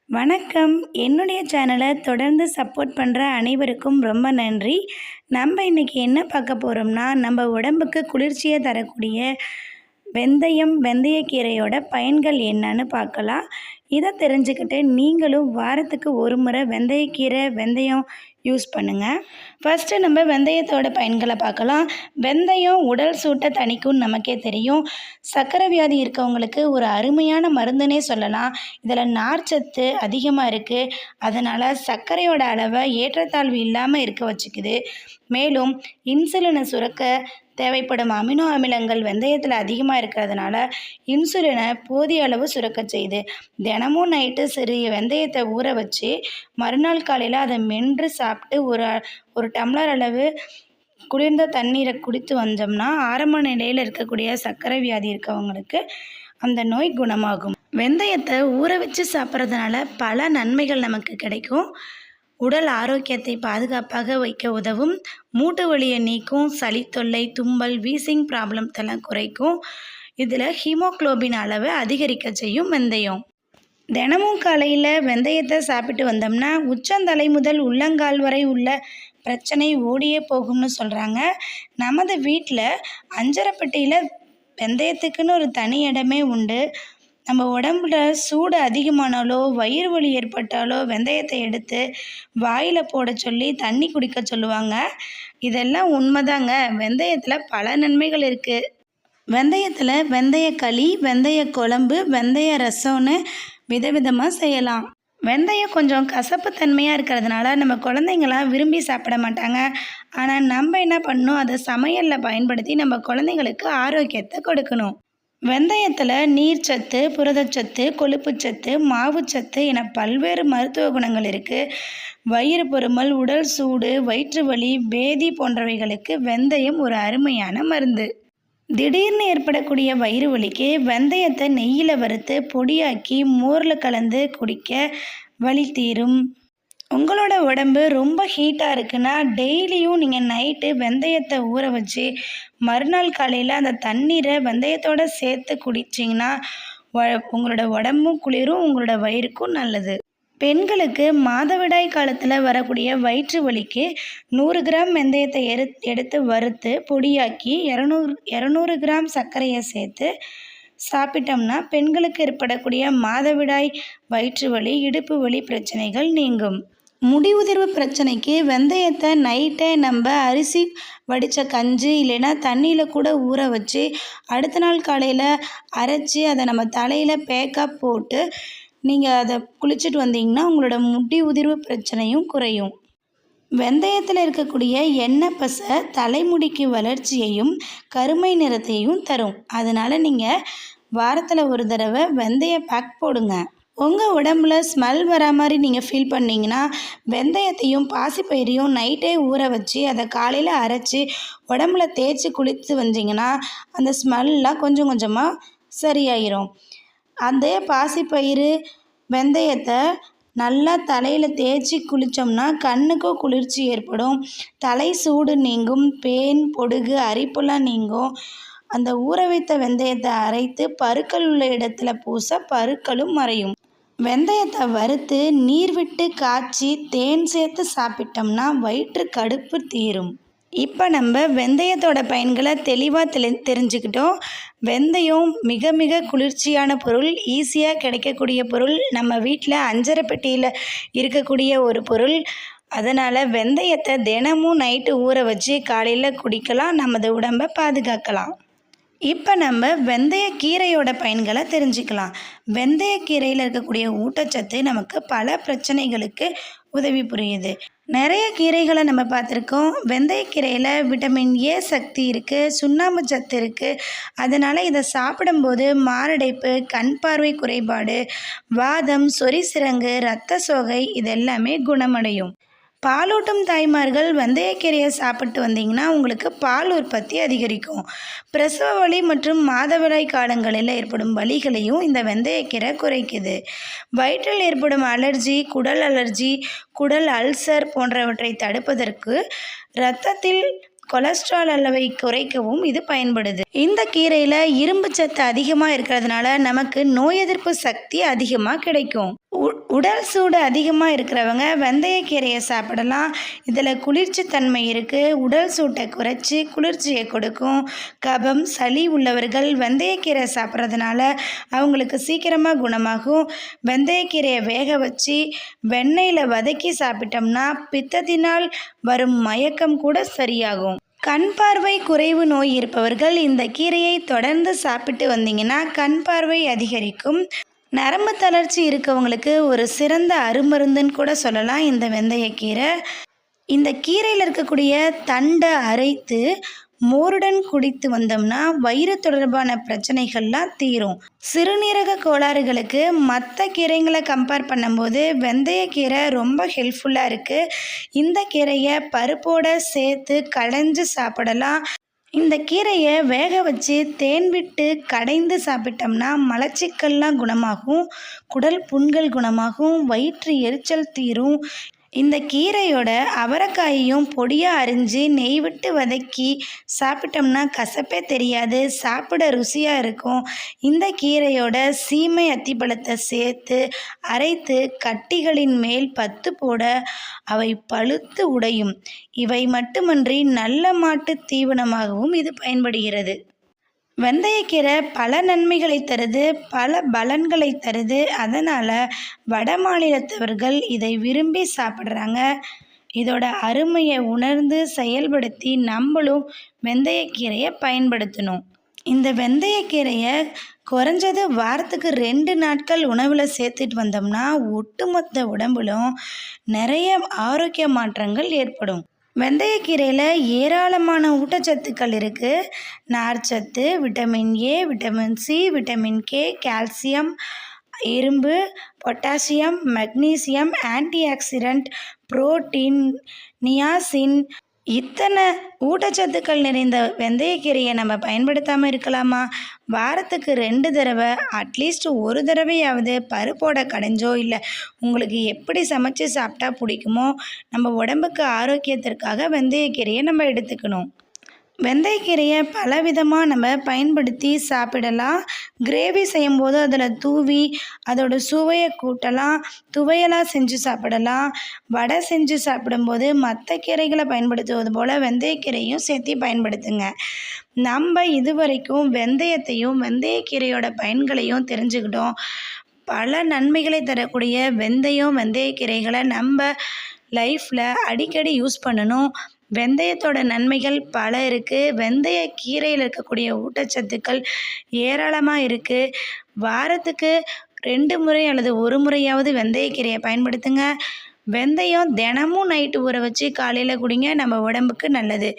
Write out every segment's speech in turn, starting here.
வணக்கம். என்னுடைய சேனலை தொடர்ந்து சப்போர்ட் பண்ணுற அனைவருக்கும் ரொம்ப நன்றி. நம்ம இன்றைக்கி என்ன பார்க்க போகிறோம்னா, நம்ம உடம்புக்கு குளிர்ச்சியை தரக்கூடிய வெந்தயக்கீரையோட பயன்கள் என்னன்னு பார்க்கலாம். இதை தெரிஞ்சுக்கிட்டு நீங்களும் வாரத்துக்கு ஒரு முறை வெந்தயம் யூஸ் பண்ணுங்கள். ஃபஸ்ட்டு நம்ம வெந்தயத்தோட பயன்களை பார்க்கலாம். வெந்தயம் உடல் சூட்டை தணிக்கும்னு நமக்கே தெரியும். சர்க்கரை வியாதி இருக்கவங்களுக்கு ஒரு அருமையான மருந்துனே சொல்லலாம். இதில் நார்ச்சத்து அதிகமாக இருக்குது. அதனால் சர்க்கரையோட அளவை ஏற்றத்தாழ்வு இல்லாமல் இருக்க வச்சுக்குது. மேலும் இன்சுலினை சுரக்க தேவைப்படும் அமினோ அமிலங்கள் வெந்தயத்தில் அதிகமாக இருக்கிறதுனால இன்சுலினை போதிய அளவு சுரக்க செய்யுது. தினமும் நைட்டு சிறிய வெந்தயத்தை ஊற வச்சு மறுநாள் காலையில் அதை மென்று சாப்பிட்டு ஒரு டம்ளர் அளவு குளிர்ந்த தண்ணீரை குடித்து வந்தோம்னா ஆரம்ப நிலையில் இருக்கக்கூடிய சர்க்கரை வியாதி இருக்கவங்களுக்கு அந்த நோய் குணமாகும். வெந்தயத்தை ஊற வச்சு சாப்பிட்றதுனால பல நன்மைகள் நமக்கு கிடைக்கும். உடல் ஆரோக்கியத்தை பாதுகாப்பாக வைக்க உதவும். மூட்டு வலியை நீக்கும். சளி தொல்லை, தும்பல், வீசிங் ப்ராப்ளத்தெல்லாம் குறைக்கும். இதில் ஹீமோக்ளோபின் அளவை அதிகரிக்க செய்யும் வெந்தயம். தினமும் காலையில் வெந்தயத்தை சாப்பிட்டு வந்தோம்னா உச்சந்தலை முதல் உள்ளங்கால் வரை உள்ள பிரச்சனை ஓடியே போகும்னு சொல்கிறாங்க. நமது வீட்டில் அஞ்சரைப்பெட்டியில் வெந்தயத்துக்குன்னு ஒரு தனி இடமே உண்டு. நம்ம உடம்புல சூடு அதிகமானாலோ வயிறு வலி ஏற்பட்டாலோ வெந்தயத்தை எடுத்து வாயில் போட சொல்லி தண்ணி குடிக்க சொல்லுவாங்க. இதெல்லாம் உண்மைதாங்க. வெந்தயத்தில் பல நன்மைகள் இருக்குது. வெந்தயத்தில் வெந்தய களி, வெந்தய குழம்பு, வெந்தய ரசம்னு விதவிதமாக செய்யலாம். வெந்தயம் கொஞ்சம் கசப்பு தன்மையாக இருக்கிறதுனால நம்ம குழந்தைங்களாம் விரும்பி சாப்பிட மாட்டாங்க. ஆனால் நம்ம என்ன பண்ணணும், அதை சமையலில் பயன்படுத்தி நம்ம குழந்தைங்களுக்கு ஆரோக்கியத்தை கொடுக்கணும். வெந்தயத்தில் நீர்ச்சத்து, புரதச்சத்து, கொழுப்புச்சத்து, மாவுச்சத்து என பல்வேறு மருத்துவ குணங்கள் இருக்குது. வயிறு பொறுமல், உடல் சூடு, வயிற்று வலி, பேதி போன்றவைகளுக்கு வெந்தயம் ஒரு அருமையான மருந்து. திடீர்னு ஏற்படக்கூடிய வயிறு வலிக்கு வெந்தயத்தை நெய்யில் வறுத்து பொடியாக்கி மோரில் கலந்து குடிக்க வலி தீரும். உங்களோட உடம்பு ரொம்ப ஹீட்டாக இருக்குன்னா டெய்லியும் நீங்கள் நைட்டு வெந்தயத்தை ஊற வச்சு மறுநாள் காலையில் அந்த தண்ணீரை வெந்தயத்தோடு சேர்த்து குடிச்சிங்கன்னா உங்களோட உடம்பும் குளிரும், உங்களோட வயிறுக்கும் நல்லது. பெண்களுக்கு மாதவிடாய் காலத்தில் வரக்கூடிய வயிற்று வலிக்கு 100 கிராம் வெந்தயத்தை எடுத்து வறுத்து பொடியாக்கி 200 கிராம் சர்க்கரையை சேர்த்து சாப்பிட்டோம்னா பெண்களுக்கு ஏற்படக்கூடிய மாதவிடாய், வயிற்று வலி, இடுப்பு வலி பிரச்சனைகள் நீங்கும். முடி உதிர்வு பிரச்சனைக்கு வெந்தயத்தை நைட்டே நம்ம அரிசி வடித்த கஞ்சி இல்லைன்னா தண்ணியில் கூட ஊற வச்சு அடுத்த நாள் காலையில் அரைச்சி அதை நம்ம தலையில் பேக்காக போட்டு நீங்கள் அதை குளிச்சுட்டு வந்தீங்கன்னா உங்களோட முடி உதிர்வு பிரச்சனையும் குறையும். வெந்தயத்தில் இருக்கக்கூடிய எண்ணெய் பசை தலைமுடிக்கு வளர்ச்சியையும் கருமை நிறத்தையும் தரும். அதனால் நீங்கள் வாரத்தில் ஒரு தடவை வெந்தய பேக் போடுங்க. உங்கள் உடம்புல ஸ்மெல் வர மாதிரி நீங்கள் ஃபீல் பண்ணிங்கன்னா வெந்தயத்தையும் பாசிப்பயிரையும் நைட்டே ஊற வச்சு அதை காலையில் அரைச்சி உடம்புல தேய்ச்சி குளித்து வந்தீங்கன்னா அந்த ஸ்மெல்லாம் கொஞ்சம் கொஞ்சமாக சரியாயிரும். அந்த பாசிப்பயிறு வெந்தயத்தை நல்லா தலையில் தேய்ச்சி குளித்தோம்னா கண்ணுக்கும் குளிர்ச்சி ஏற்படும். தலை சூடு நீங்கும். பேன், பொடுகு, அரிப்புலாம் நீங்கும். அந்த ஊற வைத்த வெந்தயத்தை அரைத்து பருக்கள் உள்ள இடத்துல பூச பருக்களும் மறையும். வெந்தயத்தை வறுத்து நீர் விட்டு காய்ச்சி தேன் சேர்த்து சாப்பிட்டோம்னா வயிற்று கடுப்பு தீரும். இப்போ நம்ம வெந்தயத்தோட பயன்களை தெளிவாக தெரிஞ்சுக்கிட்டோம். வெந்தயம் மிக மிக குளிர்ச்சியான பொருள், ஈஸியாக கிடைக்கக்கூடிய பொருள், நம்ம வீட்டில் அஞ்சரைப்பெட்டியில் இருக்கக்கூடிய ஒரு பொருள். அதனால் வெந்தயத்தை தினமும் நைட்டு ஊற வச்சு காலையில் குடிக்கலாம். நமது உடம்பை பாதுகாக்கலாம். இப்போ நம்ம வெந்தயக்கீரையோட பயன்களை தெரிஞ்சுக்கலாம். வெந்தயக்கீரையில் இருக்கக்கூடிய ஊட்டச்சத்து நமக்கு பல பிரச்சனைகளுக்கு உதவி புரியுது. நிறைய கீரைகளை நம்ம பார்த்துருக்கோம். வெந்தயக்கீரையில் விட்டமின் ஏ சக்தி இருக்குது, சுண்ணாம்பு சத்து இருக்குது. அதனால் இதை சாப்பிடும்போது மாரடைப்பு, கண் பார்வை குறைபாடு, வாதம், சொரிசிரங்கு, இரத்த சோகை இதெல்லாமே குணமடையும். பாலூட்டும் தாய்மார்கள் வெந்தயக்கீரையை சாப்பிட்டு வந்தீங்கன்னா உங்களுக்கு பால் உற்பத்தி அதிகரிக்கும். பிரசவ வலி மற்றும் மாதவிடாய் காலங்களில் ஏற்படும் வலிகளையும் இந்த வெந்தயக்கீரை குறைக்குது. வயிற்றில் ஏற்படும் அலர்ஜி, குடல் அல்சர் போன்றவற்றை தடுப்பதற்கு இரத்தத்தில் கொலஸ்ட்ரால் அளவை குறைக்கவும் இது பயன்படுது. இந்த கீரையில் இரும்பு சத்து அதிகமாக இருக்கிறதுனால நமக்கு நோய் எதிர்ப்பு சக்தி அதிகமாக கிடைக்கும். உடல் சூடு அதிகமாக இருக்கிறவங்க வெந்தயக்கீரையை சாப்பிடலாம். இதில் குளிர்ச்சி தன்மை இருக்குது. உடல் சூட்டை குறைச்சி குளிர்ச்சியை கொடுக்கும். கபம் சளி உள்ளவர்கள் வெந்தயக்கீரை சாப்பிட்றதுனால அவங்களுக்கு சீக்கிரமாக குணமாகும். வெந்தயக்கீரையை வேக வச்சு வெண்ணெயில் வதக்கி சாப்பிட்டோம்னா பித்தத்தினால் வரும் மயக்கம் கூட சரியாகும். கண் பார்வை குறைவு நோய் இருப்பவர்கள் இந்த கீரையை தொடர்ந்து சாப்பிட்டு வந்தீங்கன்னா கண் பார்வை அதிகரிக்கும். நரம்பு தளர்ச்சி இருக்கவங்களுக்கு ஒரு சிறந்த அருமருந்துன்னு கூட சொல்லலாம் இந்த வெந்தயக்கீரை. இந்த கீரையில் இருக்கக்கூடிய தண்டை அரைத்து மோருடன் குடித்து வந்தோம்னா வயிறு தொடர்பான பிரச்சனைகள்லாம் தீரும். சிறுநீரக கோளாறுகளுக்கு மற்ற கீரைங்களை கம்பேர் பண்ணும்போது வெந்தயக்கீரை ரொம்ப ஹெல்ப்ஃபுல்லாக இருக்குது. இந்த கீரையை பருப்போடு சேர்த்து கடைஞ்சு சாப்பிடலாம். இந்த கீரையை வேக வச்சு தேன் விட்டு கடைந்து சாப்பிட்டோம்னா மலச்சிக்கல்லாம் குணமாகும். குடல் புண்கள் குணமாகும். வயிற்று எரிச்சல் தீரும். இந்த கீரையோட அவரைக்காயையும் பொடியாக அரிஞ்சு நெய் விட்டு வதக்கி சாப்பிட்டோம்னா கசப்பே தெரியாது. சாப்பிட ருசியாக இருக்கும். இந்த கீரையோட சீமை அத்திப்பழத்தை சேர்த்து அரைத்து கட்டிகளின் மேல் பத்து போட அவை பழுத்து உடையும். இவை மட்டுமன்றி நல்ல மாட்டு தீவனமாகவும் இது பயன்படுகிறது. வெந்தயக்கீரை பல நன்மைகளை தருது, பல பலன்களை தருது. அதனால் வட மாநிலத்தவர்கள் இதை விரும்பி சாப்பிட்றாங்க. இதோட அருமையை உணர்ந்து செயல்படுத்தி நம்மளும் வெந்தயக்கீரையை பயன்படுத்தணும். இந்த வெந்தயக்கீரையை குறைஞ்சது வாரத்துக்கு 2 நாட்கள் உணவில் சேர்த்துட்டு வந்தோம்னா ஒட்டுமொத்த உடம்புலும் நிறைய ஆரோக்கிய மாற்றங்கள் ஏற்படும். வெந்தயக்கீரையில் ஏராளமான ஊட்டச்சத்துக்கள் இருக்குது. நார்ச்சத்து, vitamin A, vitamin C, vitamin K, calcium, இரும்பு, potassium, magnesium, antioxidant, protein, niacin, இத்தனை ஊட்டச்சத்துக்கள் நிறைந்த வெந்தயக்கீரையை நம்ம பயன்படுத்தாமல் இருக்கலாமா? வாரத்துக்கு 2 தடவை அட்லீஸ்ட் 1 தடவையாவது பருப்போட கடைஞ்சோ இல்லை உங்களுக்கு எப்படி சமைச்சு சாப்பிட்டா பிடிக்குமோ நம்ம உடம்புக்கு ஆரோக்கியத்திற்காக வெந்தயக்கீரையை நம்ம எடுத்துக்கணும். வெந்தயக்கீரையை பலவிதமாக நம்ம பயன்படுத்தி சாப்பிடலாம். கிரேவி செய்யும்போது அதில் தூவி அதோட சுவையை கூட்டலாம். துவையலாக செஞ்சு சாப்பிடலாம். வடை செஞ்சு சாப்பிடும்போது மற்ற கீரைகளை பயன்படுத்துவது போல் வெந்தயக்கீரையும் சேர்த்து பயன்படுத்துங்க. நம்ம இதுவரைக்கும் வெந்தயத்தையும் வெந்தயக்கீரையோட பயன்களையும் தெரிஞ்சுக்கிட்டோம். பல நன்மைகளை தரக்கூடிய வெந்தயக்கீரைகளை நம்ம லைஃப்பில் அடிக்கடி யூஸ் பண்ணணும். வெந்தயத்தோட நன்மைகள் பல இருக்குது. வெந்தயக்கீரையில் இருக்கக்கூடிய ஊட்டச்சத்துக்கள் ஏராளமாக இருக்குது. வாரத்துக்கு 2 முறை அல்லது 1 முறையாவது வெந்தயக்கீரையை பயன்படுத்துங்க. வெந்தயம் தினமும் நைட்டு ஊற வச்சு காலையில் குடிங்க. நம்ம உடம்புக்கு நல்லது.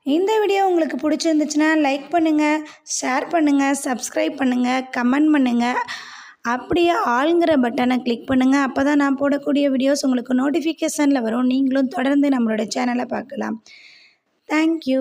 இந்த வீடியோ உங்களுக்கு பிடிச்சிருந்துச்சுன்னா லைக் பண்ணுங்கள், ஷேர் பண்ணுங்கள், சப்ஸ்கிரைப் பண்ணுங்கள், கமெண்ட் பண்ணுங்கள். அப்படியே ஆளுங்கிற பட்டனை கிளிக் பண்ணுங்கள். அப்போ தான் நான் போடக்கூடிய வீடியோஸ் உங்களுக்கு நோட்டிஃபிகேஷனில் வரும். நீங்களும் தொடர்ந்து நம்மளோட சேனலை பார்க்கலாம். தேங்க்யூ.